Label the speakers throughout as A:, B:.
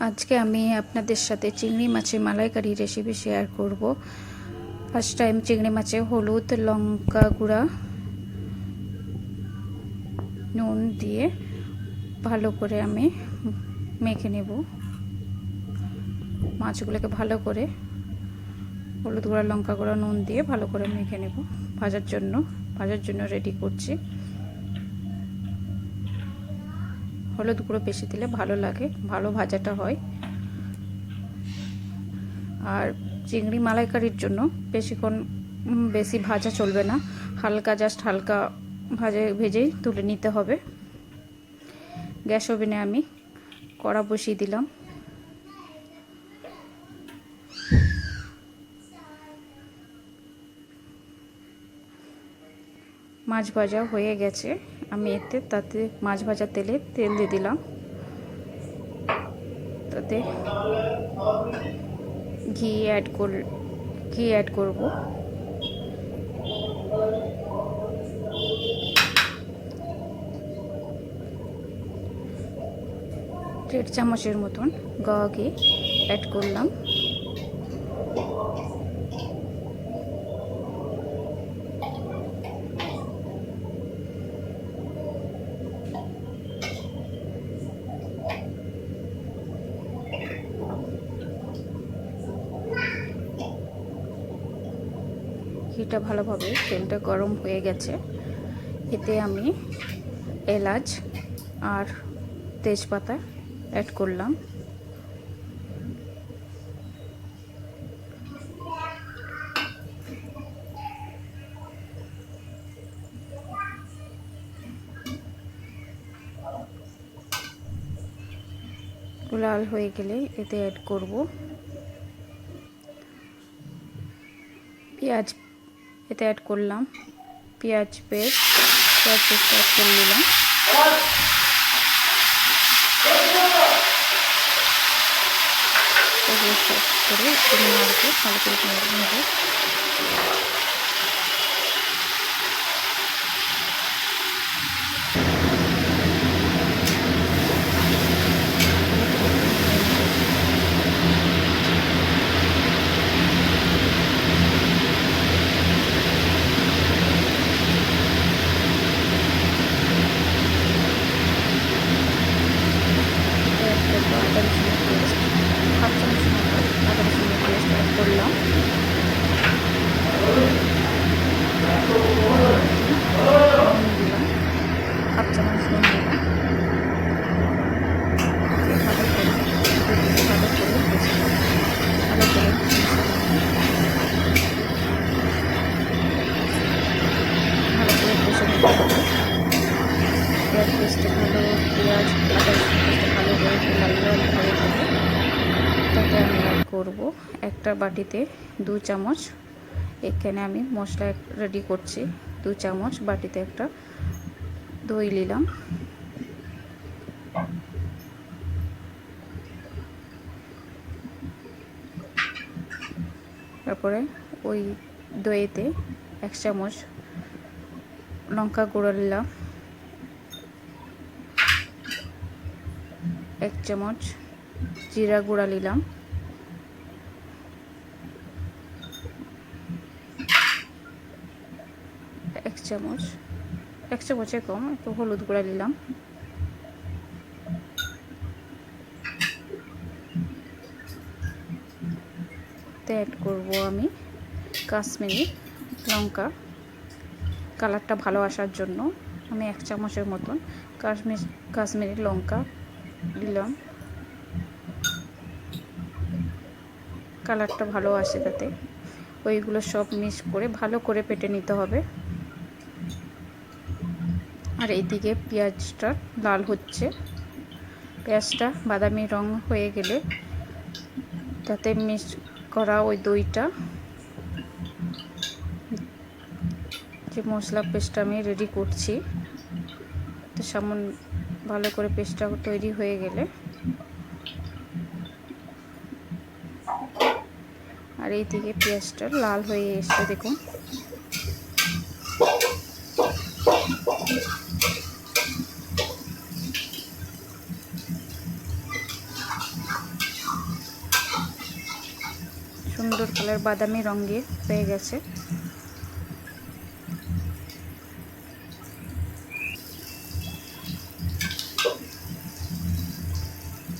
A: আজকে আমি আপনাদের সাথে চিংড়ি মাছের মালাইকারি রেসিপি শেয়ার করব। ফার্স্ট টাইম চিংড়ি মাছে হলুদ, লঙ্কা গুঁড়া, নুন দিয়ে ভালো করে আমি মেখে নেব। মাছগুলোকে ভালো করে হলুদ গুঁড়া, লঙ্কা গুঁড়া, নুন দিয়ে ভালো করে মেখে নেব ভাজার জন্য রেডি করছি। হলুদ গুঁড়ো বেশি দিলে ভালো লাগে, ভালো ভাজাটা হয়। আর চিংড়ি মালাইকারির জন্য বেশি ভাজা চলবে না, হালকা ভেজেই তুলে নিতে হবে। গ্যাস ওভেনে আমি কড়া বসিয়ে দিলাম। মাছ ভাজা হয়ে গেছে, আমি তাতে মাছ ভাজা তেল দিয়ে দিলাম। তাতে ঘি অ্যাড করব। 1.5 চামচের মতন গাওয়া ঘি অ্যাড করলাম। ঘিটা ভালোভাবে, তেলটা গরম হয়ে গেছে। এতে আমি এলাচ আর তেজপাতা অ্যাড করলাম। লাল হয়ে গেলে এতে অ্যাড করব পেঁয়াজ। এতে অ্যাড করলাম পেঁয়াজ পেস্ট অ্যাড করে নিলাম। করে একটু নাড়তে ভালো করে নেব। করলাম হাফ চামচ নুন দিলাম। পেঁয়াজ পেস্ট ভালো, পেঁয়াজ আদা পেস্ট ভালো করে লাল হয়ে যাবে। তাতে আমি অ্যাড করবো একটা বাটিতে 2 চামচ। এখানে আমি মশলা রেডি করছি। 2 চামচ বাটিতে একটা দই নিলাম। তারপরে ওই দইতে 1 চামচ লঙ্কা গুঁড়ো নিলাম, 1 চামচ জিরা গুঁড়া নিলাম, 1 চামচের কম একটু হলুদ গুঁড়া নিলাম। অ্যাড করব আমি কাশ্মীরি লঙ্কা। কালারটা ভালো আসার জন্য আমি 1 চামচের মতন কাশ্মীরি লঙ্কা দিলাম। কালারটা ভালো আসে তাতে। ওইগুলো সব মিক্স করে ভালো করে পেটে নিতে হবে। আর এইদিকে পেঁয়াজটা লাল হচ্ছে। পেঁয়াজটা বাদামি রং হয়ে গেলে তাতে মিক্স করা ওই দইটা, যে মশলা পেস্টটা আমি রেডি করছি, তো সামান্য ভালো করে পেস্টটা তৈরি হয়ে গেলে, আর এইদিকে পেঁয়াজটা লাল হয়ে এসছে দেখুন। সুন্দর কালার বাদামি রঙে হয়ে গেছে।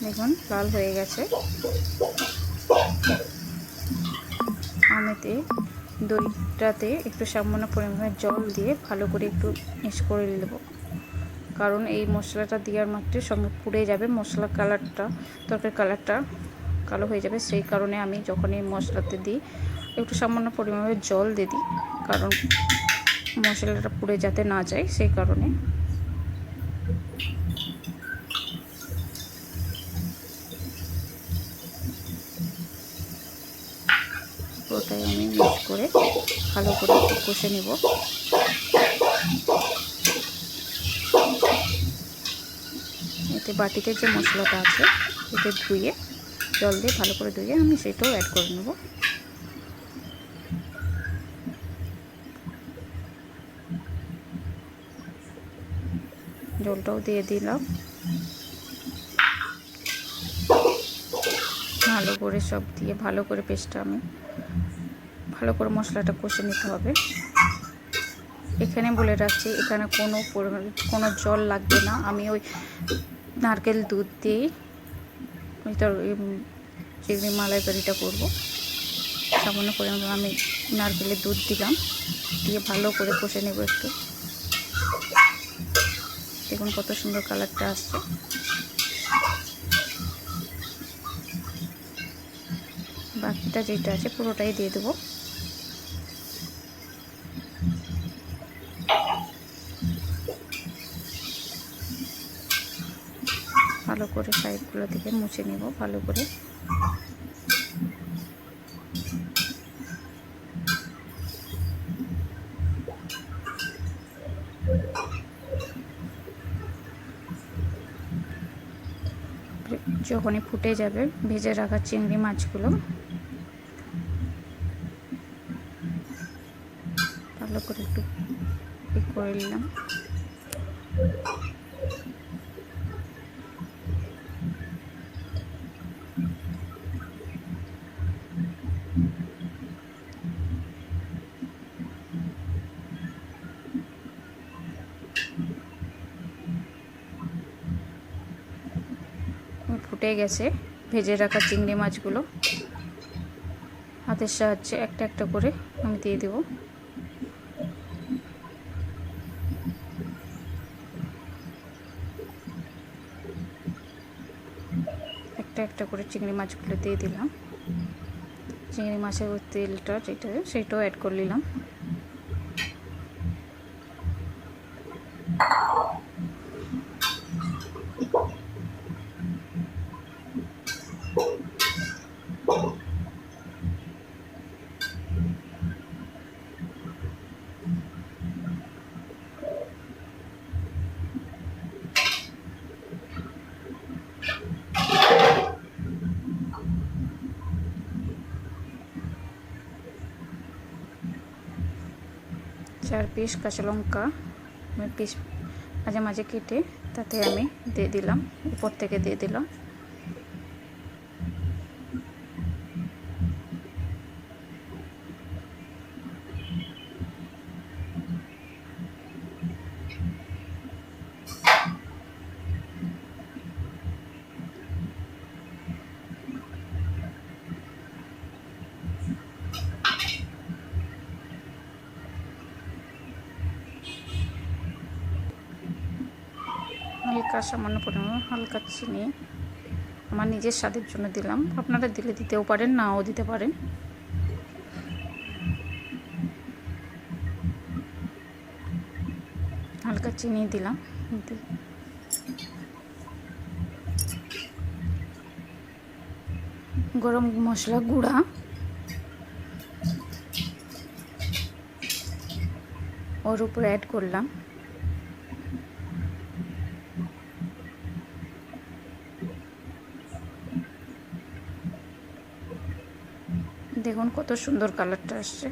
A: দেখুন লাল হয়ে গেছে। আমিতে দইটাতে একটু সামান্য পরিমাণে জল দিয়ে ভালো করে একটু মিক্স করে নেব, কারণ এই মশলাটা দেওয়ার মাত্রে সঙ্গে পুড়ে যাবে, মশলা কালারটা, তরকারি কালারটা কালো হয়ে যাবে। সেই কারণে আমি যখন এই মশলাতে দিই একটু সামান্য পরিমাণে জল দিয়ে দিই, কারণ মশলাটা পুড়ে যাতে না যায় সেই কারণে। ওটাই আমি মিক্স করে ভালো করে একটু কষে নেব। এতে বাটিতে যে মশলাটা আছে এটা ধুয়ে জল দিয়ে ভালো করে ধুয়ে আমি সেটাও অ্যাড করে নেব। জলটাও দিয়ে দিলাম। ভালো করে সব দিয়ে ভালো করে পেস্টটা আমি ভালো করে মশলাটা কষে নিতে হবে। এখানে বলে রাখছি, এখানে কোনো জল লাগবে না। আমি ওই নারকেল দুধ দিয়েই ওই চিংড়ি মালাইকারিটা করব। সামান্য পরিমাণে আমি নারকেলের দুধ দিলাম, দিয়ে ভালো করে কষে নেব একটু। দেখুন কত সুন্দর কালারটা আসছে। বাকিটা যেটা আছে পুরোটাই দিয়ে দেবো। ভালো করে সাইডগুলো থেকে মুছে নেব ভালো করে। যখনই ফুটে যাবে ভেজে রাখা চিংড়ি মাছগুলো ভালো করে একটু করে নিলাম। ফুটে গেছে ভেজে রাখা চিংড়ি মাছগুলো হাতের সাহায্যে একটা একটা করে আমি দিয়ে দেব। একটা একটা করে চিংড়ি মাছগুলো দিয়ে দিলাম। চিংড়ি মাছের ওই তেলটা যেটা সেটাও অ্যাড করে নিলাম। চার পিস কাঁচা লঙ্কা পিস মাঝে মাঝে কেটে তাতে আমি দিয়ে দিলাম, উপর থেকে দিয়ে দিলাম। হালকা সামান্য পরিমাণ হালকা চিনি আমার নিজের স্বাদের জন্য দিলাম, আপনারা দিলে দিতেও পারেন নাও দিতে পারেন। হালকা চিনি দিলাম। গরম মশলা গুঁড়া ওর উপর অ্যাড করলাম। দেখুন কত সুন্দর কালারটা আসছে।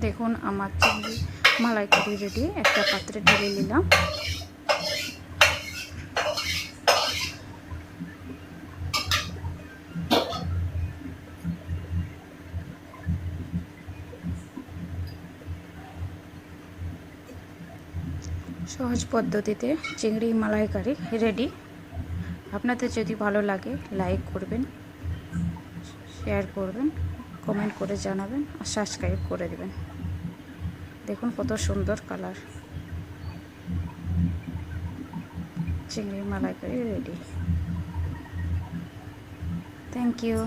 A: দেখুন আমার চিংড়ি মালাইকারি রেডি। একটা পাত্রে ঢেলে নিলাম। সহজ পদ্ধতিতে চিংড়ি মালাইকারি রেডি। আপনাদের যদি ভালো লাগে লাইক করবেন, শেয়ার করবেন, কমেন্ট করে জানাবেন আর সাবস্ক্রাইব করে দেবেন। দেখুন কত সুন্দর কালার। চিংড়ি মালাইকারি রেডি। Thank you.